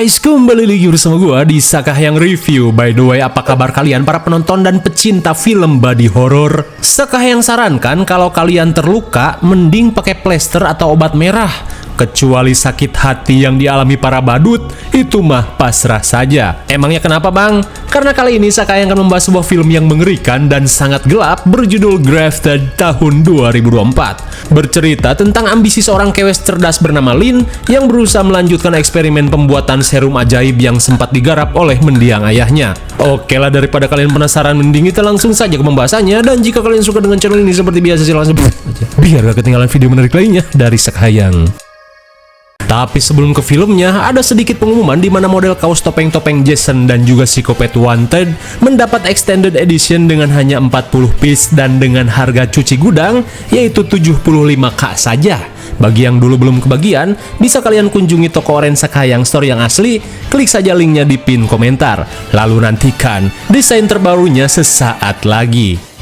guys, kembali lagi bersama gua di Sakahyang Review. By the way, apa kabar kalian para penonton dan pecinta film body horror? Sakahyang sarankan kalau kalian terluka, mending pakai plester atau obat merah. Kecuali sakit hati yang dialami para badut, itu mah pasrah saja. Emangnya kenapa bang? Karena kali ini Sakahyang akan membahas sebuah film yang mengerikan dan sangat gelap berjudul Grafted tahun 2024. Bercerita tentang ambisi seorang kewes cerdas bernama Lin yang berusaha melanjutkan eksperimen pembuatan serum ajaib yang sempat digarap oleh mendiang ayahnya. Oke lah, daripada kalian penasaran, mending kita langsung saja ke pembahasannya. Dan jika kalian suka dengan channel ini seperti biasa, silahkan aja biar gak ketinggalan video menarik lainnya dari Sakahyang. Tapi sebelum ke filmnya, ada sedikit pengumuman di mana model kaos topeng-topeng Jason dan juga Psychopath Wanted mendapat extended edition dengan hanya 40 piece dan dengan harga cuci gudang yaitu 75k saja. Bagi yang dulu belum kebagian, bisa kalian kunjungi toko Orange Sakahyang Store yang asli, klik saja linknya di pin komentar. Lalu nantikan desain terbarunya sesaat lagi.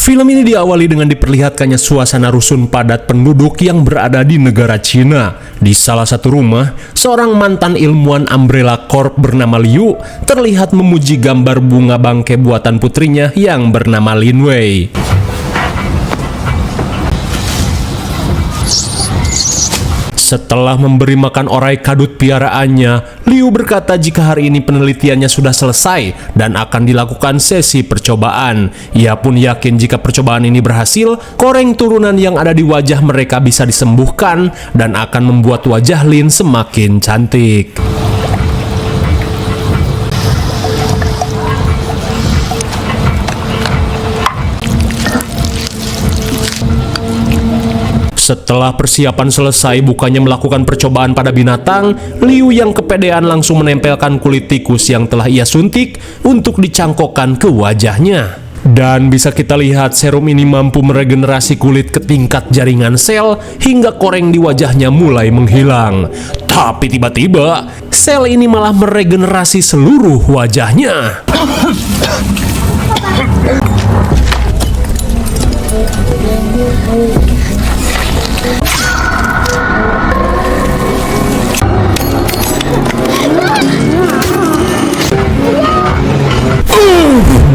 Film ini diawali dengan diperlihatkannya suasana rusun padat penduduk yang berada di negara Cina. Di salah satu rumah, seorang mantan ilmuwan Umbrella Corp bernama Liu terlihat memuji gambar bunga bangkai buatan putrinya yang bernama Lin Wei. Setelah memberi makan orai kadut piaraannya, Liu berkata jika hari ini penelitiannya sudah selesai dan akan dilakukan sesi percobaan. Ia pun yakin jika percobaan ini berhasil, koreng turunan yang ada di wajah mereka bisa disembuhkan dan akan membuat wajah Lin semakin cantik. Setelah persiapan selesai, bukannya melakukan percobaan pada binatang, Liu yang kepedean langsung menempelkan kulit tikus yang telah ia suntik untuk dicangkokkan ke wajahnya. Dan bisa kita lihat serum ini mampu meregenerasi kulit ke tingkat jaringan sel hingga koreng di wajahnya mulai menghilang. Tapi tiba-tiba, sel ini malah meregenerasi seluruh wajahnya.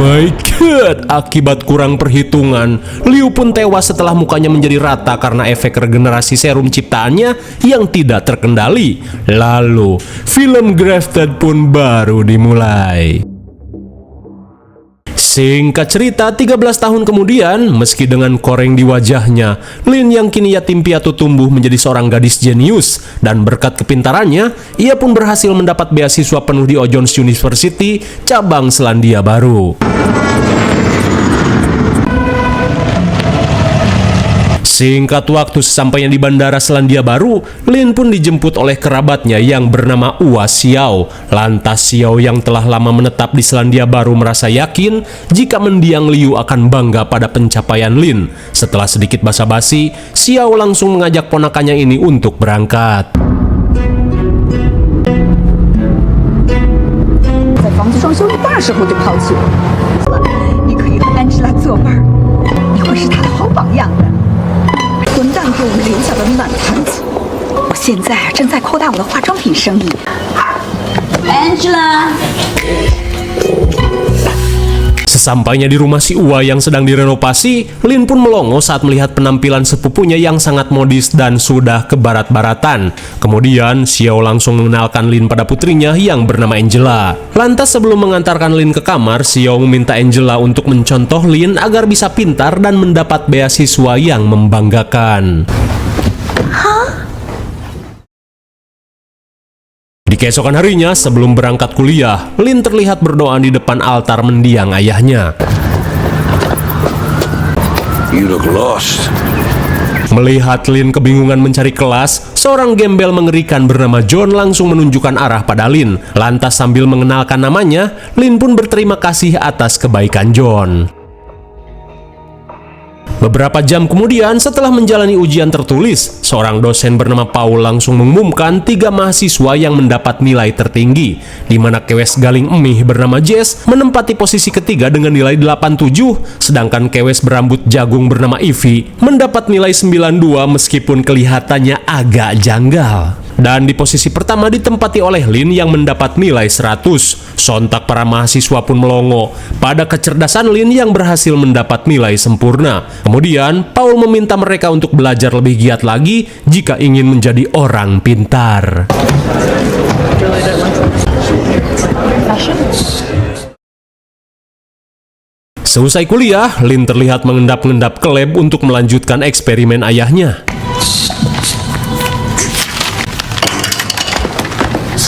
My God, akibat kurang perhitungan, Liu pun tewas setelah mukanya menjadi rata karena efek regenerasi serum ciptaannya yang tidak terkendali. Lalu, film Grafted pun baru dimulai. Singkat cerita, 13 tahun kemudian, meski dengan koreng di wajahnya, Lin yang kini yatim piatu tumbuh menjadi seorang gadis jenius. Dan berkat kepintarannya, ia pun berhasil mendapat beasiswa penuh di Ojones University, cabang Selandia Baru. Singkat waktu, sesampainya di bandara Selandia Baru, Lin pun dijemput oleh kerabatnya yang bernama Ua Xiao. Lantas Xiao yang telah lama menetap di Selandia Baru merasa yakin jika mendiang Liu akan bangga pada pencapaian Lin. Setelah sedikit basa-basi, Xiao langsung mengajak ponakannya ini untuk berangkat. Sesampainya di rumah si Ua yang sedang direnovasi, Lin pun melongo saat melihat penampilan sepupunya yang sangat modis dan sudah kebarat-baratan. Kemudian, Xiao langsung mengenalkan Lin pada putrinya yang bernama Angela. Lantas sebelum mengantarkan Lin ke kamar, Xiao meminta Angela untuk mencontoh Lin agar bisa pintar dan mendapat beasiswa yang membanggakan. Di keesokan harinya, sebelum berangkat kuliah, Lin terlihat berdoa di depan altar mendiang ayahnya. You look lost. Melihat Lin kebingungan mencari kelas, seorang gembel mengerikan bernama John langsung menunjukkan arah pada Lin. Lantas sambil mengenalkan namanya, Lin pun berterima kasih atas kebaikan John. Beberapa jam kemudian, setelah menjalani ujian tertulis, seorang dosen bernama Paul langsung mengumumkan 3 mahasiswa yang mendapat nilai tertinggi, di mana kewes galing emih bernama Jess menempati posisi ketiga dengan nilai 87, sedangkan kewes berambut jagung bernama Ivy mendapat nilai 92 meskipun kelihatannya agak janggal. Dan di posisi pertama ditempati oleh Lin yang mendapat nilai 100. Sontak para mahasiswa pun melongo pada kecerdasan Lin yang berhasil mendapat nilai sempurna. Kemudian, Paul meminta mereka untuk belajar lebih giat lagi jika ingin menjadi orang pintar. Seusai kuliah, Lin terlihat mengendap-endap ke lab untuk melanjutkan eksperimen ayahnya.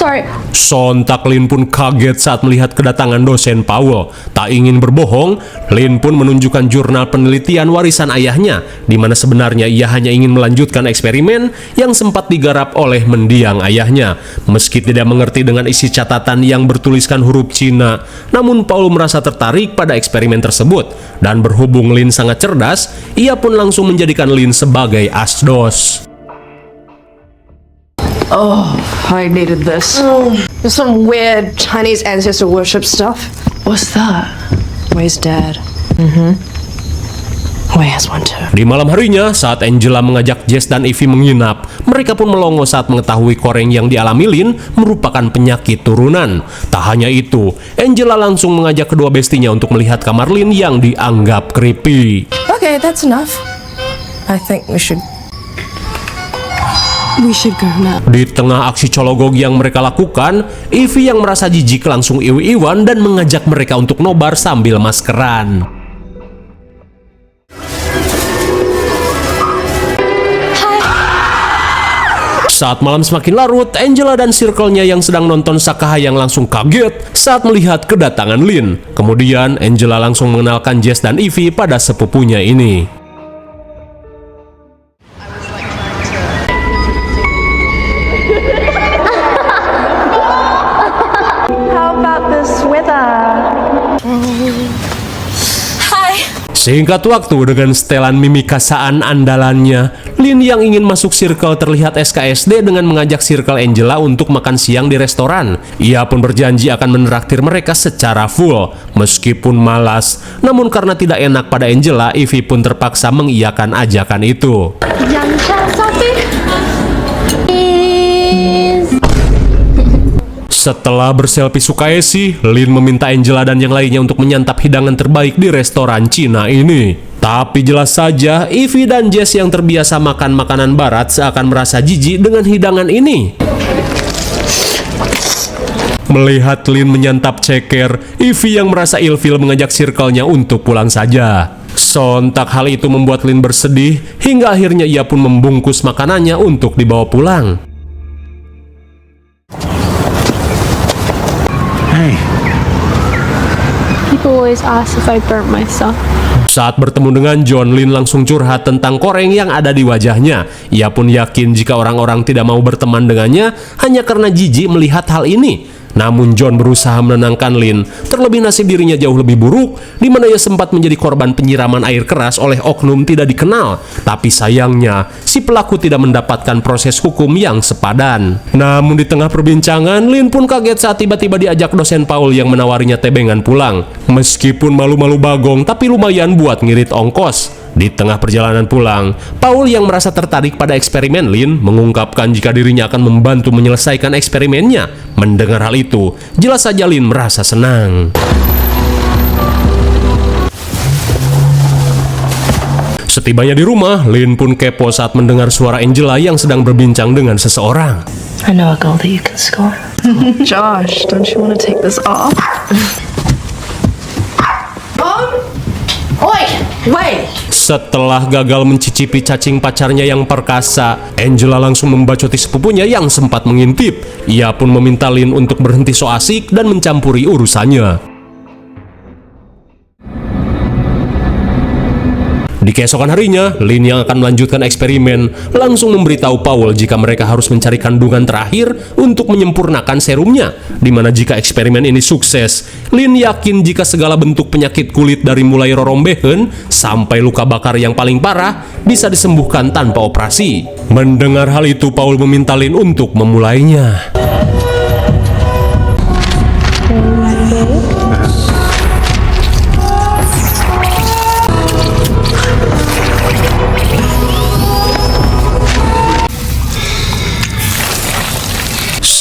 Sorry. Sontak Lin pun kaget saat melihat kedatangan dosen Paul. Tak ingin berbohong, Lin pun menunjukkan jurnal penelitian warisan ayahnya, di mana sebenarnya ia hanya ingin melanjutkan eksperimen yang sempat digarap oleh mendiang ayahnya. Meski tidak mengerti dengan isi catatan yang bertuliskan huruf Cina, namun Paul merasa tertarik pada eksperimen tersebut. Dan berhubung Lin sangat cerdas, ia pun langsung menjadikan Lin sebagai asdos. Oh, I needed this. There's some weird Chinese ancestor worship stuff. What's that? Where's Dad? Where's one too? Di malam harinya, saat Angela mengajak Jess dan Evie menginap, mereka pun melongo saat mengetahui koreng yang dialami Lin merupakan penyakit turunan. Tak hanya itu, Angela langsung mengajak kedua bestinya untuk melihat kamar Lin yang dianggap creepy. Okay, that's enough. I think we should go now. Di tengah aksi cologog yang mereka lakukan, Evie yang merasa jijik langsung iwi-iwan dan mengajak mereka untuk nobar sambil maskeran. Saat malam semakin larut, Angela dan circle-nya yang sedang nonton Sakahayang langsung kaget saat melihat kedatangan Lin. Kemudian, Angela langsung mengenalkan Jess dan Evie pada sepupunya ini. Singkat waktu dengan setelan mimik kasaan andalannya, Lin yang ingin masuk circle terlihat SKSD dengan mengajak circle Angela untuk makan siang di restoran. Ia pun berjanji akan menraktir mereka secara full, meskipun malas. Namun karena tidak enak pada Angela, Evie pun terpaksa mengiyakan ajakan itu. Setelah berselfie sukaesi, Lin meminta Angela dan yang lainnya untuk menyantap hidangan terbaik di restoran Cina ini. Tapi jelas saja, Evie dan Jess yang terbiasa makan makanan barat seakan merasa jijik dengan hidangan ini. Melihat Lin menyantap ceker, Evie yang merasa ilfil mengajak circle-nya untuk pulang saja. Sontak hal itu membuat Lin bersedih, hingga akhirnya ia pun membungkus makanannya untuk dibawa pulang. Hey. People always ask if I burnt myself. Saat bertemu dengan John, Lin langsung curhat tentang koreng yang ada di wajahnya. Ia pun yakin jika orang-orang tidak mau berteman dengannya hanya karena jijik melihat hal ini. Namun John berusaha menenangkan Lin, terlebih nasib dirinya jauh lebih buruk, di mana ia sempat menjadi korban penyiraman air keras oleh oknum tidak dikenal. Tapi sayangnya, si pelaku tidak mendapatkan proses hukum yang sepadan. Namun di tengah perbincangan, Lin pun kaget saat tiba-tiba diajak dosen Paul yang menawarinya tebengan pulang. Meskipun malu-malu bagong, tapi lumayan buat ngirit ongkos. Di tengah perjalanan pulang, Paul yang merasa tertarik pada eksperimen Lin mengungkapkan jika dirinya akan membantu menyelesaikan eksperimennya. Mendengar hal itu, jelas saja Lin merasa senang. Setibanya di rumah, Lin pun kepo saat mendengar suara Angela yang sedang berbincang dengan seseorang. I know a girl that you can score. Josh, don't you want to take this off? Oi! Wait! Setelah gagal mencicipi cacing pacarnya yang perkasa, Angela langsung membacoti sepupunya yang sempat mengintip. Ia pun meminta Lin untuk berhenti so asik dan mencampuri urusannya. Di keesokan harinya, Lin yang akan melanjutkan eksperimen langsung memberitahu Paul jika mereka harus mencari kandungan terakhir untuk menyempurnakan serumnya. Dimana jika eksperimen ini sukses, Lin yakin jika segala bentuk penyakit kulit dari mulai rorombehen sampai luka bakar yang paling parah bisa disembuhkan tanpa operasi. Mendengar hal itu, Paul meminta Lin untuk memulainya.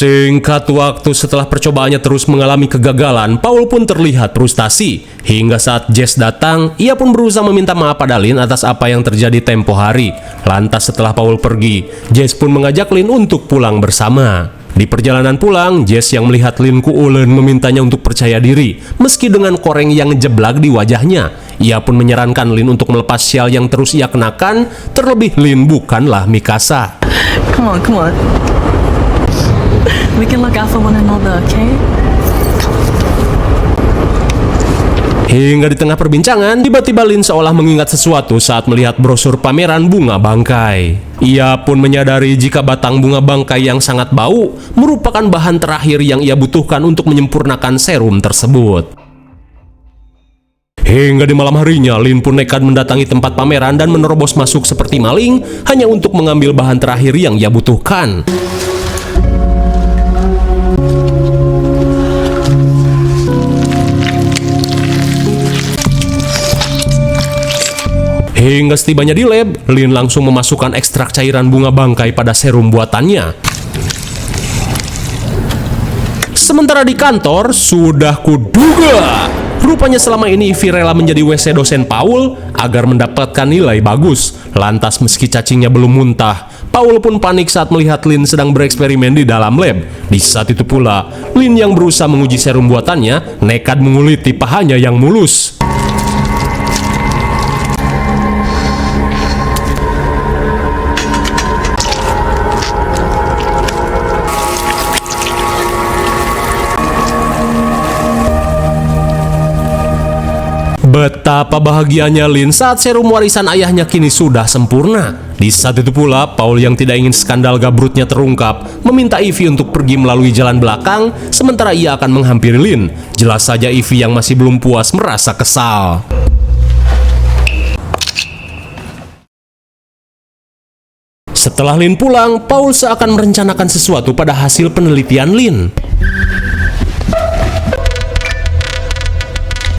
Singkat waktu setelah percobaannya terus mengalami kegagalan, Paul pun terlihat frustasi. Hingga saat Jess datang, ia pun berusaha meminta maaf pada Lynn atas apa yang terjadi tempo hari. Lantas setelah Paul pergi, Jess pun mengajak Lynn untuk pulang bersama. Di perjalanan pulang, Jess yang melihat Lynn kuulen memintanya untuk percaya diri, meski dengan koreng yang jeblak di wajahnya. Ia pun menyarankan Lynn untuk melepas syal yang terus ia kenakan, terlebih Lynn bukanlah Mikasa. Come on. We can look out for one another, okay? Hingga di tengah perbincangan, tiba-tiba Lynn seolah mengingat sesuatu saat melihat brosur pameran bunga bangkai. Ia pun menyadari jika batang bunga bangkai yang sangat bau merupakan bahan terakhir yang ia butuhkan untuk menyempurnakan serum tersebut. Hingga di malam harinya, Lynn pun nekat mendatangi tempat pameran dan menerobos masuk seperti maling hanya untuk mengambil bahan terakhir yang ia butuhkan. Hingga setibanya di lab, Lynn langsung memasukkan ekstrak cairan bunga bangkai pada serum buatannya. Sementara di kantor, sudah kuduga. Rupanya selama ini Ivy rela menjadi WC dosen Paul agar mendapatkan nilai bagus. Lantas meski cacingnya belum muntah, Paul pun panik saat melihat Lynn sedang bereksperimen di dalam lab. Di saat itu pula, Lynn yang berusaha menguji serum buatannya nekat menguliti pahanya yang mulus. Betapa bahagianya Lynn saat serum warisan ayahnya kini sudah sempurna. Di saat itu pula, Paul yang tidak ingin skandal gabrutnya terungkap, meminta Ivy untuk pergi melalui jalan belakang, sementara ia akan menghampiri Lynn. Jelas saja Ivy yang masih belum puas merasa kesal. Setelah Lynn pulang, Paul seakan merencanakan sesuatu pada hasil penelitian Lynn.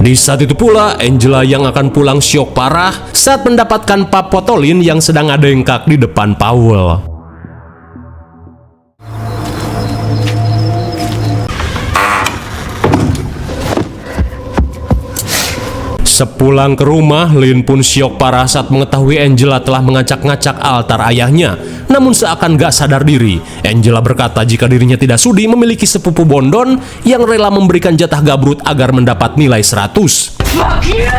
Di saat itu pula, Angela yang akan pulang syok parah saat mendapatkan pap foto Lynn yang sedang adengkak di depan Paul. Sepulang ke rumah, Lynn pun syok parah saat mengetahui Angela telah mengacak-ngacak altar ayahnya. Namun seakan gak sadar diri, Angela berkata jika dirinya tidak sudi memiliki sepupu bondon yang rela memberikan jatah gabrut agar mendapat nilai 100. Fuck you!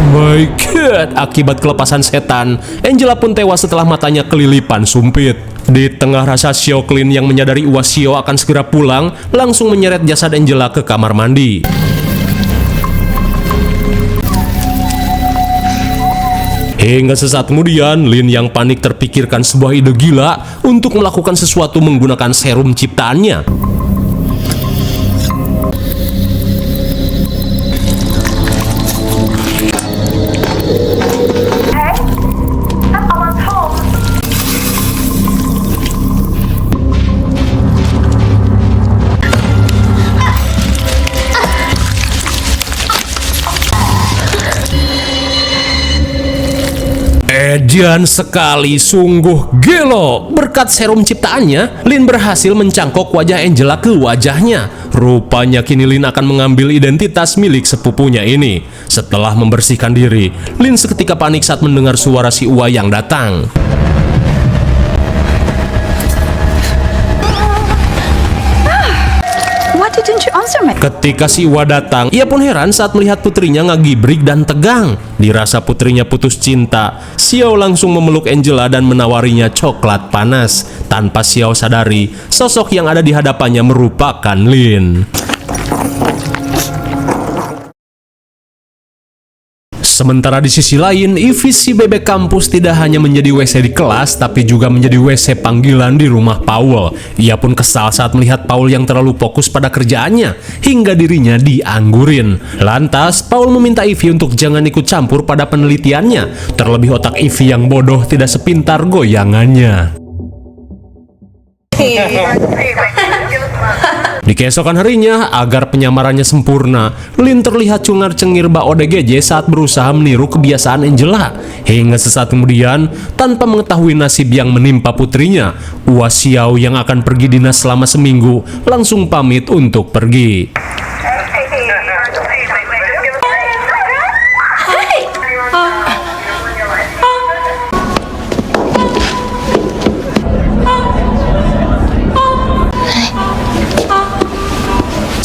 My God, akibat kelepasan setan, Angela pun tewas setelah matanya kelilipan sumpit. Di tengah rasa syok, Lynn yang menyadari Uwashio akan segera pulang, langsung menyeret jasad Angela ke kamar mandi. Hingga sesaat kemudian, Lynn yang panik terpikirkan sebuah ide gila untuk melakukan sesuatu menggunakan serum ciptaannya. Edan sekali, sungguh gelo. Berkat serum ciptaannya, Lynn berhasil mencangkok wajah Angela ke wajahnya. Rupanya kini Lynn akan mengambil identitas milik sepupunya ini. Setelah membersihkan diri, Lynn seketika panik saat mendengar suara si Uwa yang datang. Ketika si Uwa datang, ia pun heran saat melihat putrinya ngagibrik dan tegang. Dirasa putrinya putus cinta, Xiao langsung memeluk Angela dan menawarinya coklat panas. Tanpa Xiao sadari, sosok yang ada di hadapannya merupakan Lynn. Sementara di sisi lain, Ivy si bebek kampus tidak hanya menjadi WC di kelas, tapi juga menjadi WC panggilan di rumah Paul. Ia pun kesal saat melihat Paul yang terlalu fokus pada kerjaannya, hingga dirinya dianggurin. Lantas, Paul meminta Ivy untuk jangan ikut campur pada penelitiannya, terlebih otak Ivy yang bodoh tidak sepintar goyangannya. Di keesokan harinya, agar penyamarannya sempurna, Lin terlihat cungar-cengir Mbak ODGJ saat berusaha meniru kebiasaan Angela. Hingga sesaat kemudian, tanpa mengetahui nasib yang menimpa putrinya, Hua Xiao yang akan pergi dinas selama seminggu langsung pamit untuk pergi.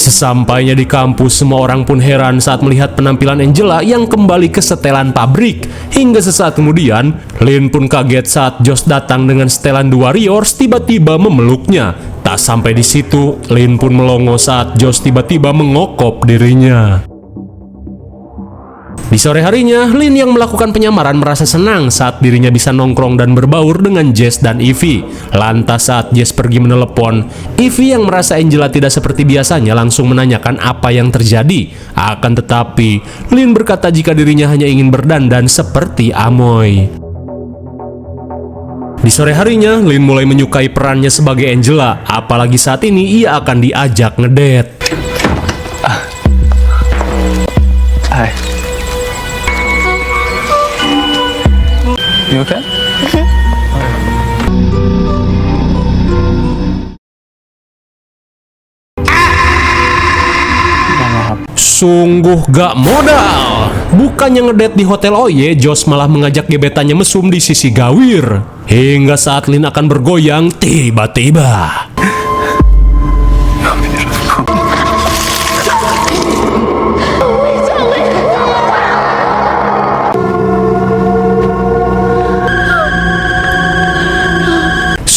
Sesampainya di kampus, semua orang pun heran saat melihat penampilan Angela yang kembali ke setelan pabrik. Hingga sesaat kemudian, Lin pun kaget saat Josh datang dengan setelan The Warriors tiba-tiba memeluknya. Tak sampai di situ, Lin pun melongo saat Josh tiba-tiba mengokop dirinya. Di sore harinya, Lin yang melakukan penyamaran merasa senang saat dirinya bisa nongkrong dan berbaur dengan Jess dan Ivy. Lantas saat Jess pergi menelepon, Ivy yang merasa Angela tidak seperti biasanya langsung menanyakan apa yang terjadi. Akan tetapi, Lin berkata jika dirinya hanya ingin berdandan seperti Amoy. Di sore harinya, Lin mulai menyukai perannya sebagai Angela, apalagi saat ini ia akan diajak ngedate. Hai. You okay? Sungguh gak modal. Bukannya ngedate di Hotel Oye, Josh malah mengajak gebetannya mesum di sisi gawir. Hingga saat Lin akan bergoyang, tiba-tiba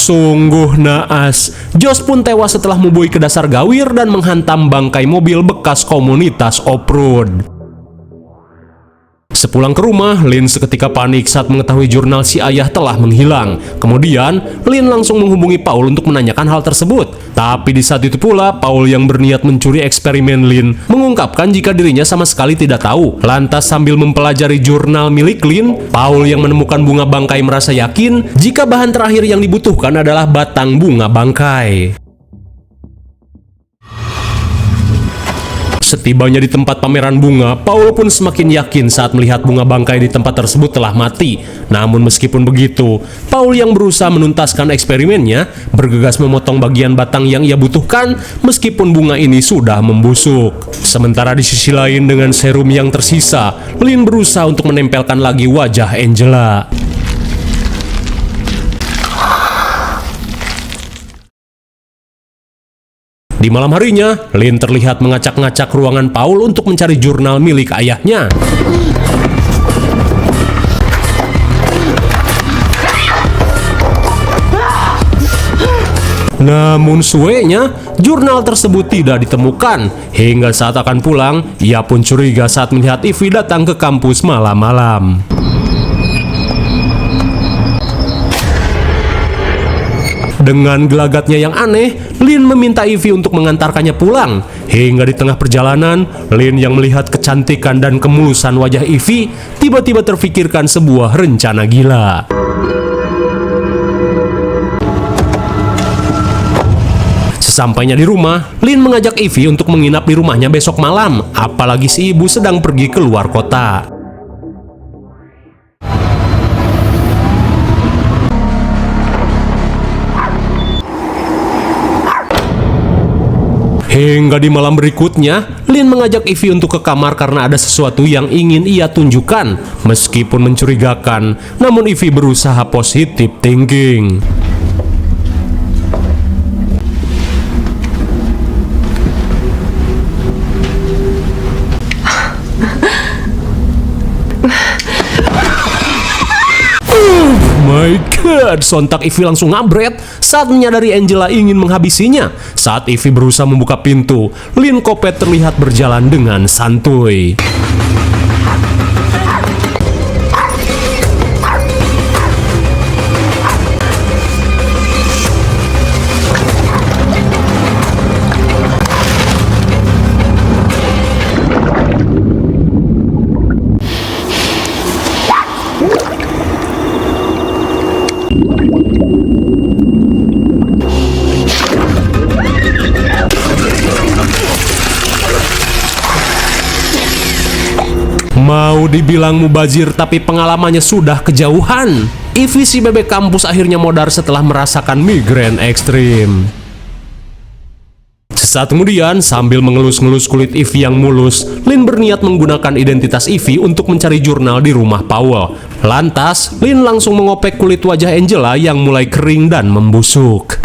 sungguh naas. Josh pun tewas setelah membui ke dasar gawir dan menghantam bangkai mobil bekas komunitas off-road. Sepulang ke rumah, Lin seketika panik saat mengetahui jurnal si ayah telah menghilang. Kemudian, Lin langsung menghubungi Paul untuk menanyakan hal tersebut. Tapi di saat itu pula, Paul yang berniat mencuri eksperimen Lin mengungkapkan jika dirinya sama sekali tidak tahu. Lantas sambil mempelajari jurnal milik Lin, Paul yang menemukan bunga bangkai merasa yakin jika bahan terakhir yang dibutuhkan adalah batang bunga bangkai. Setibanya di tempat pameran bunga, Paul pun semakin yakin saat melihat bunga bangkai di tempat tersebut telah mati. Namun meskipun begitu, Paul yang berusaha menuntaskan eksperimennya, bergegas memotong bagian batang yang ia butuhkan meskipun bunga ini sudah membusuk. Sementara di sisi lain dengan serum yang tersisa, Lin berusaha untuk menempelkan lagi wajah Angela. Di malam harinya, Lin terlihat mengacak-ngacak ruangan Paul untuk mencari jurnal milik ayahnya. Namun suenya, jurnal tersebut tidak ditemukan. Hingga saat akan pulang, ia pun curiga saat melihat Ivy datang ke kampus malam-malam. Dengan gelagatnya yang aneh, Lin meminta Ivy untuk mengantarkannya pulang. Hingga di tengah perjalanan, Lin yang melihat kecantikan dan kemulusan wajah Ivy tiba-tiba terfikirkan sebuah rencana gila. Sesampainya di rumah, Lin mengajak Ivy untuk menginap di rumahnya besok malam, apalagi si ibu sedang pergi keluar kota. Hingga di malam berikutnya, Lin mengajak Ivy untuk ke kamar karena ada sesuatu yang ingin ia tunjukkan. Meskipun mencurigakan, namun Ivy berusaha positif thinking. My God, sontak Ivy langsung ngabret saat menyadari Angela ingin menghabisinya. Saat Ivy berusaha membuka pintu, Lin Kopet terlihat berjalan dengan santuy. Mau dibilang mubazir tapi pengalamannya sudah kejauhan. Ivy si bebek kampus akhirnya modar setelah merasakan migrain ekstrim. Sesaat kemudian, sambil mengelus-ngelus kulit Ivy yang mulus, Lynn berniat menggunakan identitas Ivy untuk mencari jurnal di rumah Powell. Lantas, Lynn langsung mengopek kulit wajah Angela yang mulai kering dan membusuk.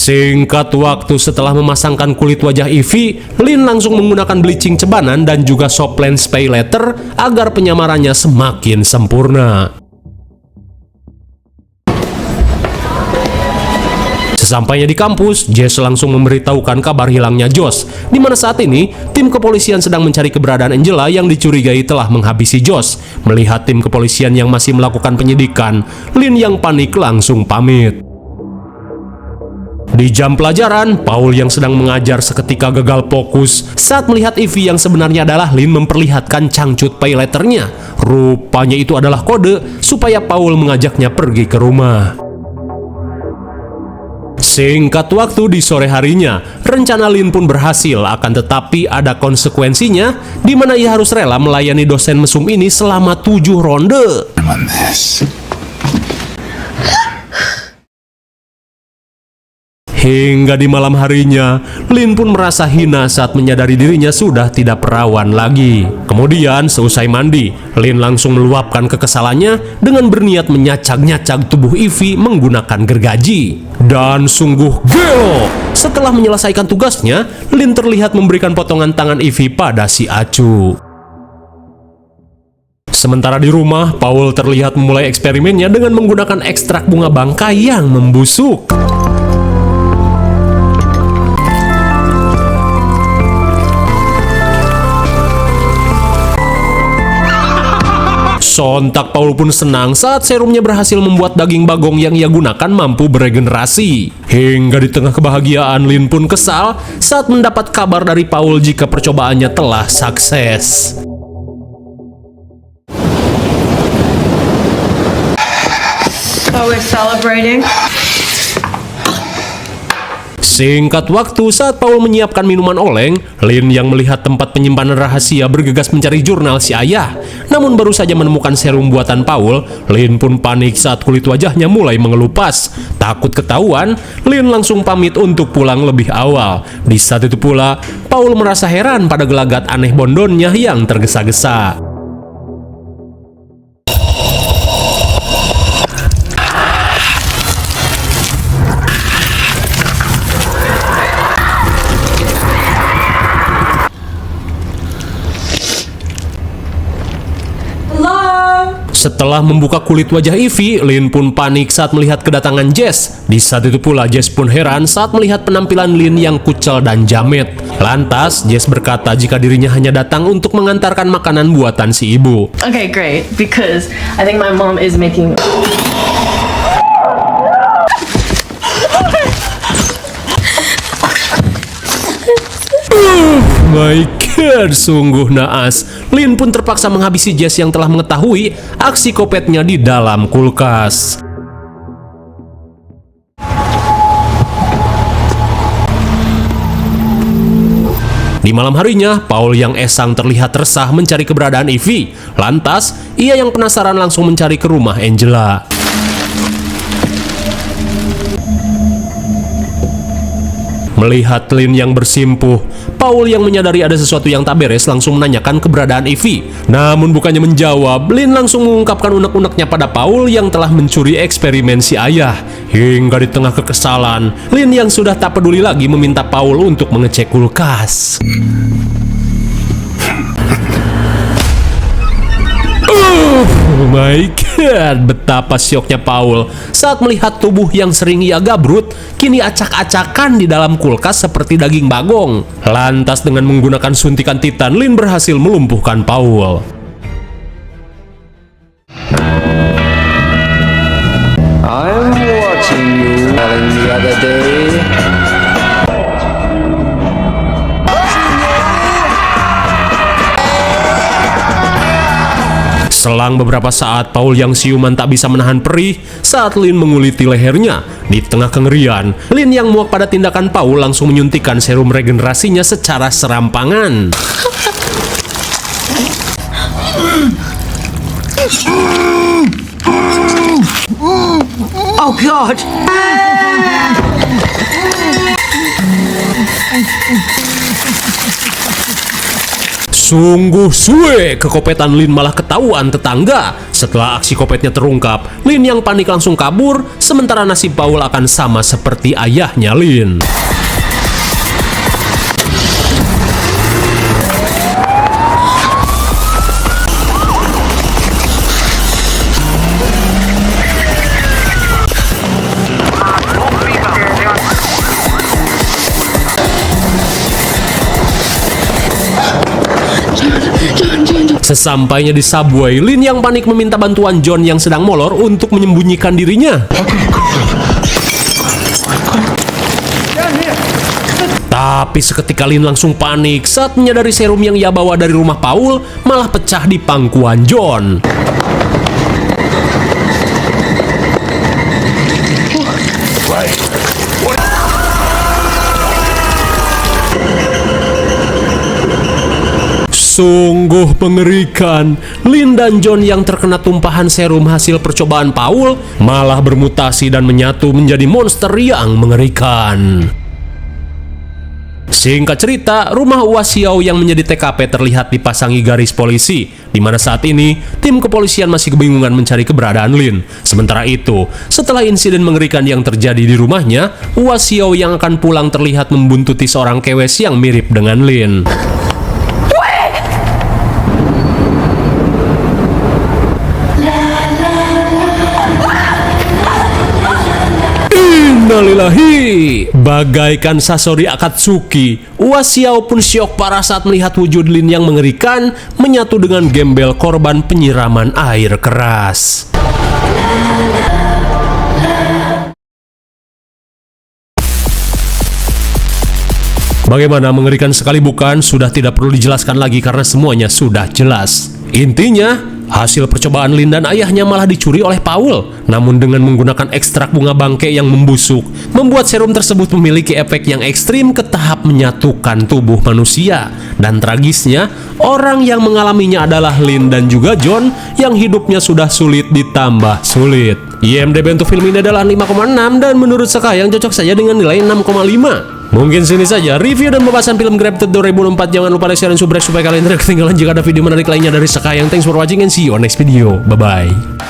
Singkat waktu setelah memasangkan kulit wajah Ivy, Lynn langsung menggunakan bleaching cebanan dan juga Softland Spay Letter agar penyamarannya semakin sempurna. Sesampainya di kampus, Jess langsung memberitahukan kabar hilangnya Josh, di mana saat ini tim kepolisian sedang mencari keberadaan Angela yang dicurigai telah menghabisi Josh. Melihat tim kepolisian yang masih melakukan penyidikan, Lynn yang panik langsung pamit. Di jam pelajaran, Paul yang sedang mengajar seketika gagal fokus saat melihat Ivy yang sebenarnya adalah Lynn memperlihatkan cangcut pay letternya. Rupanya itu adalah kode supaya Paul mengajaknya pergi ke rumah. Singkat waktu di sore harinya, rencana Lynn pun berhasil, akan tetapi ada konsekuensinya di mana ia harus rela melayani dosen mesum ini selama 7 ronde. Hingga di malam harinya, Lynn pun merasa hina saat menyadari dirinya sudah tidak perawan lagi. Kemudian, seusai mandi, Lynn langsung meluapkan kekesalannya dengan berniat menyacag-nyacag tubuh Ivy menggunakan gergaji. Dan sungguh gelo! Setelah menyelesaikan tugasnya, Lynn terlihat memberikan potongan tangan Ivy pada si Acu. Sementara di rumah, Paul terlihat memulai eksperimennya dengan menggunakan ekstrak bunga bangkai yang membusuk. Sontak Paul pun senang saat serumnya berhasil membuat daging bagong yang ia gunakan mampu beregenerasi. Hingga di tengah kebahagiaan, Lynn pun kesal saat mendapat kabar dari Paul jika percobaannya telah sukses. So we're celebrating. Singkat waktu saat Paul menyiapkan minuman oleng, Lynn yang melihat tempat penyimpanan rahasia bergegas mencari jurnal si ayah. Namun baru saja menemukan serum buatan Paul, Lynn pun panik saat kulit wajahnya mulai mengelupas. Takut ketahuan, Lynn langsung pamit untuk pulang lebih awal. Di saat itu pula, Paul merasa heran pada gelagat aneh bondonnya yang tergesa-gesa. Setelah membuka kulit wajah Ivy, Lynn pun panik saat melihat kedatangan Jess. Di saat itu pula Jess pun heran saat melihat penampilan Lynn yang kucel dan jamet. Lantas, Jess berkata jika dirinya hanya datang untuk mengantarkan makanan buatan si ibu. Okay, great. Because I think my mom is making... My God, sungguh naas. Lynn pun terpaksa menghabisi Jess yang telah mengetahui aksi kopetnya di dalam kulkas. Di malam harinya, Paul yang esang terlihat resah mencari keberadaan Ivy. Lantas, ia yang penasaran langsung mencari ke rumah Angela. Melihat Lynn yang bersimpuh, Paul yang menyadari ada sesuatu yang tak beres langsung menanyakan keberadaan Ivy. Namun bukannya menjawab, Lynn langsung mengungkapkan unek-uneknya pada Paul yang telah mencuri eksperimen si ayah. Hingga di tengah kekesalan, Lynn yang sudah tak peduli lagi meminta Paul untuk mengecek kulkas. Oh my God, betapa syoknya Paul saat melihat tubuh yang sering ia gabrut kini acak-acakan di dalam kulkas seperti daging bagong. Lantas dengan menggunakan suntikan titan, Lynn berhasil melumpuhkan Paul. I'm watching you the other day. Selang beberapa saat, Paul yang siuman tak bisa menahan perih saat Lin menguliti lehernya. Di tengah kengerian, Lin yang muak pada tindakan Paul langsung menyuntikkan serum regenerasinya secara serampangan. Oh God! Sungguh suwe, kekopetan Lin malah ketahuan tetangga. Setelah aksi kopetnya terungkap, Lin yang panik langsung kabur, sementara nasib Paul akan sama seperti ayahnya Lin. Sesampainya di subway, Lin yang panik meminta bantuan John yang sedang molor untuk menyembunyikan dirinya. Tapi seketika Lin langsung panik saat menyadari serum yang ia bawa dari rumah Paul malah pecah di pangkuan John. Sungguh mengerikan. Lin dan John yang terkena tumpahan serum hasil percobaan Paul malah bermutasi dan menyatu menjadi monster yang mengerikan. Singkat cerita, rumah Uas Xiao yang menjadi TKP terlihat dipasangi garis polisi, di mana saat ini tim kepolisian masih kebingungan mencari keberadaan Lin. Sementara itu, setelah insiden mengerikan yang terjadi di rumahnya, Uas Xiao yang akan pulang terlihat membuntuti seorang kewes yang mirip dengan Lin. Innalillahi, bagaikan Sasori Akatsuki, Uas Xiao pun syok parah saat melihat wujud Lin yang mengerikan menyatu dengan gembel korban penyiraman air keras. Bagaimana, mengerikan sekali bukan? Sudah tidak perlu dijelaskan lagi karena semuanya sudah jelas. Intinya, hasil percobaan Lin dan ayahnya malah dicuri oleh Paul. Namun dengan menggunakan ekstrak bunga bangke yang membusuk, membuat serum tersebut memiliki efek yang ekstrim ke tahap menyatukan tubuh manusia. Dan tragisnya, orang yang mengalaminya adalah Lin dan juga John yang hidupnya sudah sulit ditambah sulit. IMDb untuk film ini adalah 5,6 dan menurut Sekayang cocok saja dengan nilai 6,5. Mungkin sini saja review dan pembahasan film Grafted 2004. Jangan lupa like, share, dan subscribe supaya kalian tidak ketinggalan jika ada video menarik lainnya dari Sekayang. Thanks for watching and see you on next video. Bye-bye.